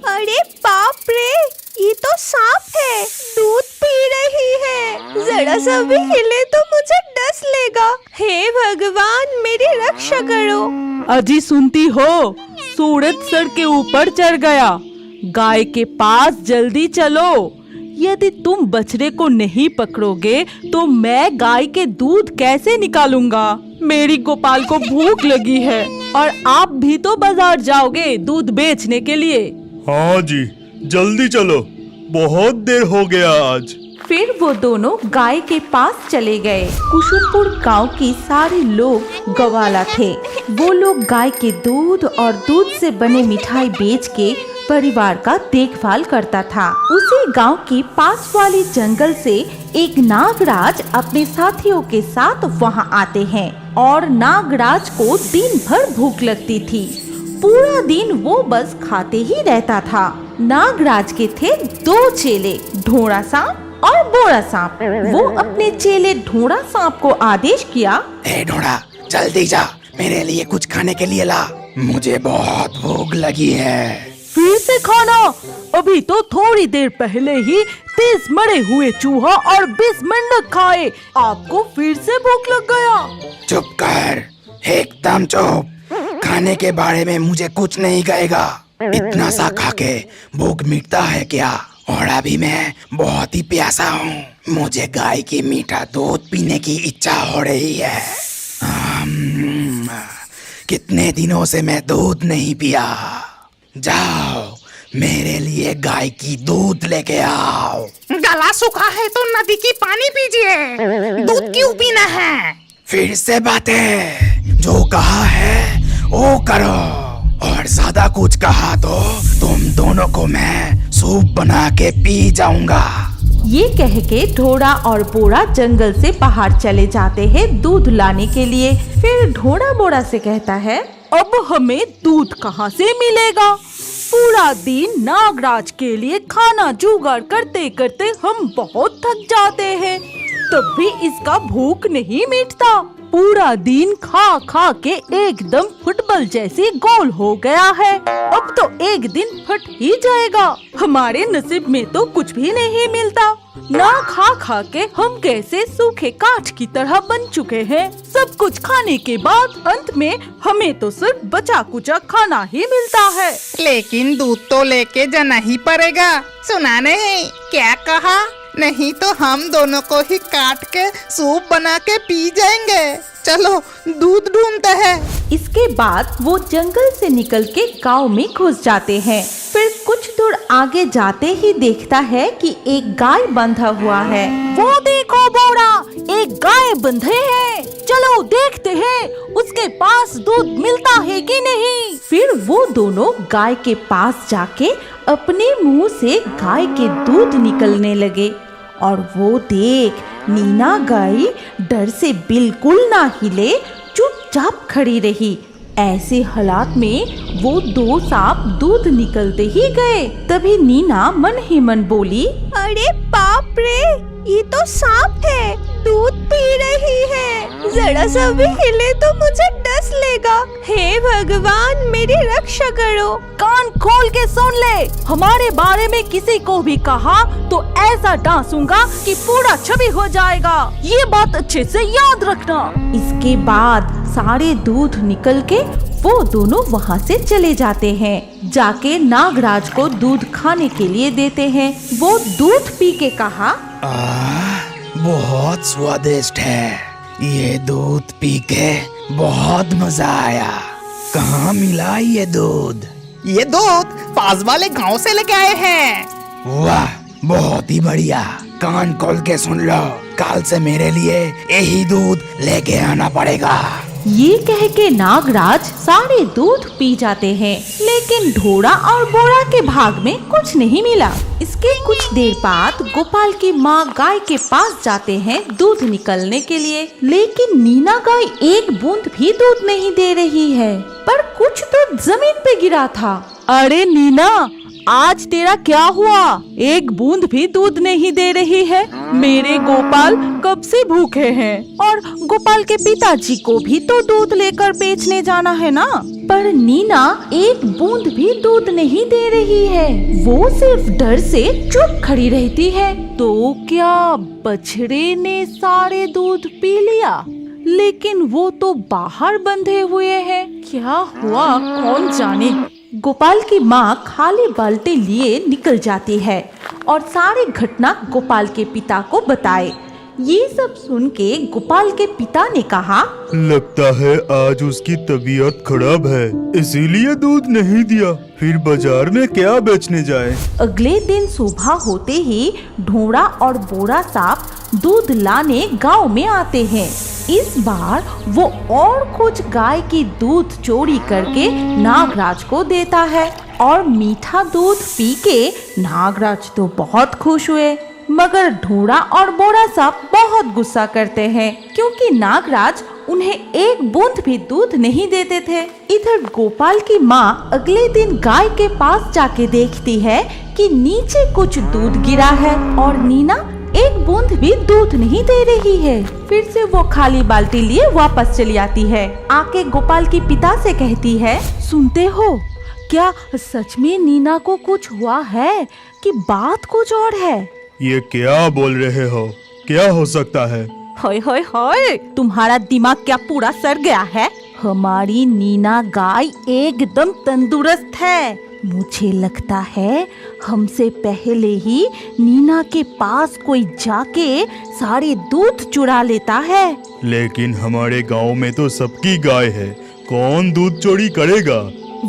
अरे बाप रे, ये तो सांप है, दूध पी रही है। जरा सा भी हिले तो मुझे डस लेगा। हे भगवान, मेरी रक्षा करो। अजी सुनती हो, सूरज सर के ऊपर चढ़ गया। गाय के पास जल्दी चलो। यदि तुम बछड़े को नहीं पकड़ोगे तो मैं गाय के दूध कैसे निकालूंगा? मेरी गोपाल को भूख लगी है और आप भी तो बाजार जाओगे दूध बेचने के लिए। हाँ जी, जल्दी चलो, बहुत देर हो गया आज। फिर वो दोनों गाय के पास चले गए। कुसुमपुर गांव के सारे लोग गवाला थे। वो लोग गाय के दूध और दूध से बने मिठाई बेच के परिवार का देखभाल करता था। उसी गांव के पास वाले जंगल से एक नागराज अपने साथियों के साथ वहां आते हैं और नागराज को दिन भर भूख लगती थी। पूरा दिन वो बस खाते ही रहता था। नागराज के थे दो चेले, ढोंड़ा सांप और बोरा सांप। वो अपने चेले ढोंड़ा सांप को आदेश किया, ए ढोंड़ा, जल्दी जा, मेरे लिए कुछ खाने के लिए ला, मुझे बहुत भूख लगी है। फिर से खाना? अभी तो थोड़ी देर पहले ही 30 मरे हुए चूहा और 20 मेंढक खाए, आपको फिर से भूख लग गया? चुप कर, एकदम चुप। खाने के बारे में मुझे कुछ नहीं कहेगा। इतना सा खा के भूख मिटता है क्या? और अभी मैं बहुत ही प्यासा हूँ, मुझे गाय की मीठा दूध पीने की इच्छा हो रही है। कितने दिनों से मैं दूध नहीं पिया। जाओ, मेरे लिए गाय की दूध लेके आओ। गला सूखा है तो नदी की पानी पीजिए, दूध क्यों पीना है? फिर से बातें, जो कहा है वो करो, और ज्यादा कुछ कहा तो तुम दोनों को मैं सूप बना के पी जाऊंगा। ये कह के ढोड़ा और बोरा जंगल से बाहर चले जाते हैं दूध लाने के लिए। फिर ढोड़ा बोरा से कहता है, अब हमें दूध कहाँ से मिलेगा? पूरा दिन नागराज के लिए खाना जुगाड़ करते करते हम बहुत थक जाते हैं, तब भी इसका भूख नहीं मिटता। पूरा दिन खा खा के एकदम फुटबॉल जैसी गोल हो गया है। अब तो एक दिन फट ही जाएगा। हमारे नसीब में तो कुछ भी नहीं मिलता। ना खा खा के हम कैसे सूखे काठ की तरह बन चुके हैं। सब कुछ खाने के बाद अंत में हमें तो सिर्फ बचा कुचा खाना ही मिलता है। लेकिन दूध तो लेके जाना ही पड़ेगा, सुना नहीं क्या कहा? नहीं तो हम दोनों को ही काट के सूप बना के पी जाएंगे। चलो दूध ढूंढते हैं। इसके बाद वो जंगल से निकल के गांव में घुस जाते हैं। फिर कुछ दूर आगे जाते ही देखता है कि एक गाय बंधा हुआ है। वो देखो बोरा, एक गाय बंधे है, चलो देखते हैं उसके पास दूध मिलता है कि नहीं। फिर वो दोनों गाय के पास जाके अपने मुंह से गाय के दूध निकलने लगे और वो देख नीना गाय डर से बिल्कुल ना हिले, चुपचाप खड़ी रही। ऐसे हालात में वो दो सांप दूध निकलते ही गए। तभी नीना मन ही मन बोली, अरे बाप रे, ये तो सांप है, दूध पी रही है। जरा सा भी हिले तो मुझे डस लेगा। हे भगवान, मेरी रक्षा करो। कान खोल के सुन ले, हमारे बारे में किसी को भी कहा तो ऐसा डांसूंगा कि पूरा छवि हो जाएगा। ये बात अच्छे से याद रखना। इसके बाद सारे दूध निकल के वो दोनों वहाँ से चले जाते हैं। जाके नागराज को दूध खाने के लिए देते हैं। वो दूध पी के कहा, बहुत स्वादिष्ट है, ये दूध पी के बहुत मजा आया। कहाँ मिला ये दूध? ये दूध पास वाले गांव से लेके आए हैं। वाह, बहुत ही बढ़िया। कान खोल के सुन लो, कल से मेरे लिए यही दूध लेके आना पड़ेगा। ये कह के नागराज सारे दूध पी जाते हैं, लेकिन ढोड़ा और बोरा के भाग में कुछ नहीं मिला। इसके कुछ देर बाद गोपाल की माँ गाय के पास जाते हैं दूध निकलने के लिए, लेकिन नीना गाय एक बूंद भी दूध नहीं दे रही है। पर कुछ दूध जमीन पे गिरा था। अरे नीना, आज तेरा क्या हुआ? एक बूंद भी दूध नहीं दे रही है। मेरे गोपाल कब से भूखे हैं और गोपाल के पिताजी को भी तो दूध लेकर बेचने जाना है ना। पर नीना एक बूंद भी दूध नहीं दे रही है। वो सिर्फ डर से चुप खड़ी रहती है। तो क्या बछड़े ने सारे दूध पी लिया? लेकिन वो तो बाहर बंधे हुए हैं। क्या हुआ कौन जाने। गोपाल की माँ खाली बाल्टी लिए निकल जाती है और सारी घटना गोपाल के पिता को बताए। ये सब सुन के गोपाल के पिता ने कहा, लगता है आज उसकी तबीयत खराब है, इसीलिए दूध नहीं दिया। फिर बाजार में क्या बेचने जाए। अगले दिन सुबह होते ही ढोड़ा और बोरा साहब दूध लाने गांव में आते हैं। इस बार वो और कुछ गाय की दूध चोरी करके नागराज को देता है और मीठा दूध पी के नागराज तो बहुत खुश हुए। मगर ढोड़ा और बोरा साहब बहुत गुस्सा करते हैं क्योंकि नागराज उन्हें एक बूंद भी दूध नहीं देते थे। इधर गोपाल की माँ अगले दिन गाय के पास जाके देखती है कि नीचे कुछ दूध गिरा है और नीना एक बूंद भी दूध नहीं दे रही है। फिर से वो खाली बाल्टी लिए वापस चली आती है। आके गोपाल की पिता से कहती है, सुनते हो, क्या सच में नीना को कुछ हुआ है कि बात कुछ और है? ये क्या बोल रहे हो? क्या हो सकता है? हाय हाय हाय, तुम्हारा दिमाग क्या पूरा सड़ गया है? हमारी नीना गाय एकदम तंदुरुस्त है। मुझे लगता है हमसे पहले ही नीना के पास कोई जाके सारे दूध चुरा लेता है। लेकिन हमारे गांव में तो सबकी गाय है, कौन दूध चोरी करेगा?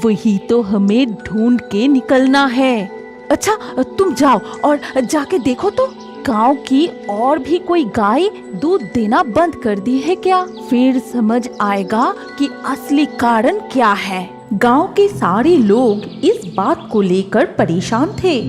वही तो हमें ढूंढ के निकलना है। अच्छा, तुम जाओ और जाके देखो तो गांव की और भी कोई गाय दूध देना बंद कर दी है क्या? फिर समझ आएगा कि असली कारण क्या है। गांव के सारे लोग इस बात को लेकर परेशान थे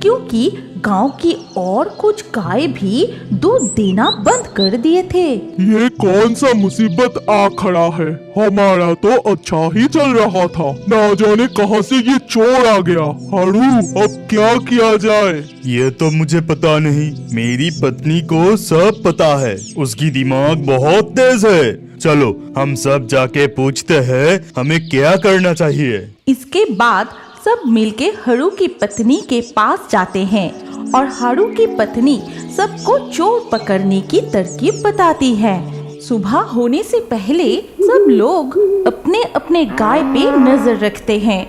क्योंकि गांव की और कुछ गाय भी दूध देना बंद कर दिए थे। ये कौन सा मुसीबत आ खड़ा है? हमारा तो अच्छा ही चल रहा था, ना जाने कहां से ये चोर आ गया। हारू, अब क्या किया जाए? ये तो मुझे पता नहीं, मेरी पत्नी को सब पता है, उसकी दिमाग बहुत तेज है। चलो हम सब जाके पूछते हैं हमें क्या करना चाहिए। इसके बाद सब मिलके हरू की पत्नी के पास जाते हैं और हरू की पत्नी सबको चोर पकड़ने की तरकीब बताती है। सुबह होने से पहले सब लोग अपने अपने गाय पे नजर रखते हैं।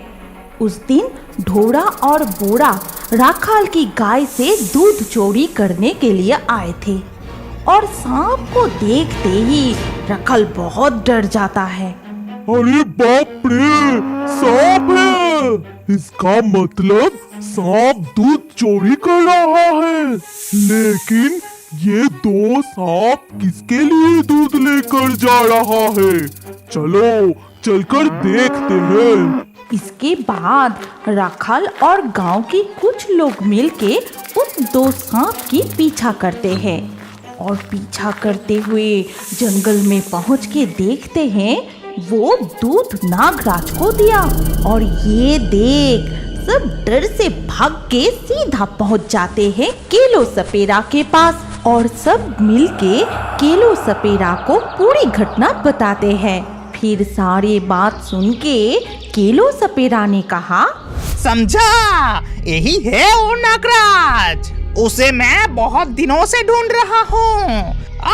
उस दिन ढोड़ा और बोरा राखाल की गाय से दूध चोरी करने के लिए आए थे और सांप को देखते ही राखाल बहुत डर जाता है। अरे बाप रे, सांप है! इसका मतलब सांप दूध चोरी कर रहा है। लेकिन ये दो सांप किसके लिए दूध लेकर जा रहा है? चलो चलकर देखते हैं। इसके बाद राखाल और गांव के कुछ लोग मिलके उन दो सांप की पीछा करते हैं और पीछा करते हुए जंगल में पहुंच के देखते हैं वो दूध नागराज को दिया और ये देख सब डर से भाग के सीधा पहुंच जाते हैं केलो सपेरा के पास और सब मिलके केलो सपेरा को पूरी घटना बताते हैं। फिर सारी बात सुन के केलो सपेरा ने कहा, समझा, यही है वो नागराज। उसे मैं बहुत दिनों से ढूंढ रहा हूँ।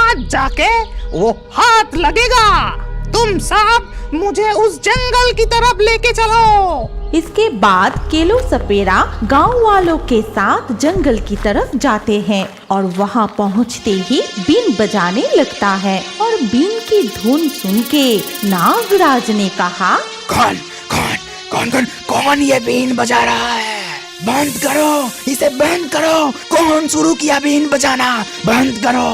आज जाके वो हाथ लगेगा। तुम सब मुझे उस जंगल की तरफ लेके चलो। इसके बाद केलो सपेरा गांव वालों के साथ जंगल की तरफ जाते हैं और वहां पहुंचते ही बीन बजाने लगता है और बीन की धुन सुन के नागराज ने कहा, कौन कौन कौन कौन कौन ये बीन बजा रहा है? बंद करो, इसे बंद करो। कौन शुरू किया बीन बजाना? बंद करो।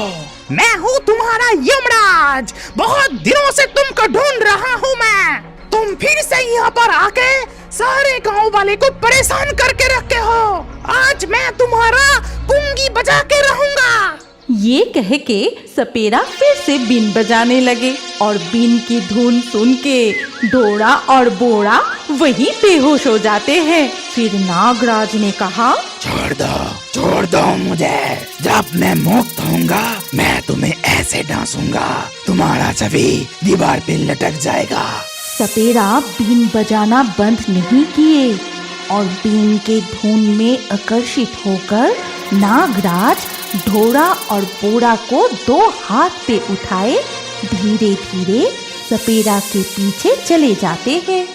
मैं हूँ तुम्हारा यमराज। बहुत दिनों से तुमको ढूंढ रहा हूँ मैं। तुम फिर से यहाँ पर आके सारे गांव वाले को परेशान करके रखे हो। आज मैं तुम्हारा पुंगी बजा के रहूंगा। ये कह के सपेरा फिर से बीन बजाने लगे और बीन की धुन सुन के डोरा और बोरा वहीं बेहोश हो जाते हैं। फिर नागराज ने कहा, छोड़ दो मुझे। जब मैं मुक्त होऊंगा मैं तुम्हें ऐसे डांसूंगा तुम्हारा छवि दीवार पे लटक जाएगा। सपेरा बीन बजाना बंद नहीं किए और बीन के धुन में आकर्षित होकर नागराज ढोरा और बोरा को 2 हाथ पे उठाए धीरे धीरे सपेरा के पीछे चले जाते हैं।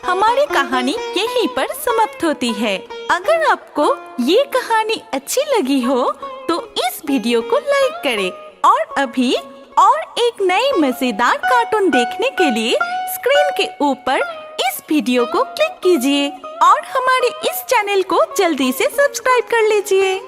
हमारी कहानी यहीं पर समाप्त होती है। अगर आपको ये कहानी अच्छी लगी हो तो इस वीडियो को लाइक करें और अभी और एक नई मजेदार कार्टून देखने के लिए स्क्रीन के ऊपर इस वीडियो को क्लिक कीजिए और हमारे इस चैनल को जल्दी से सब्सक्राइब कर लीजिए।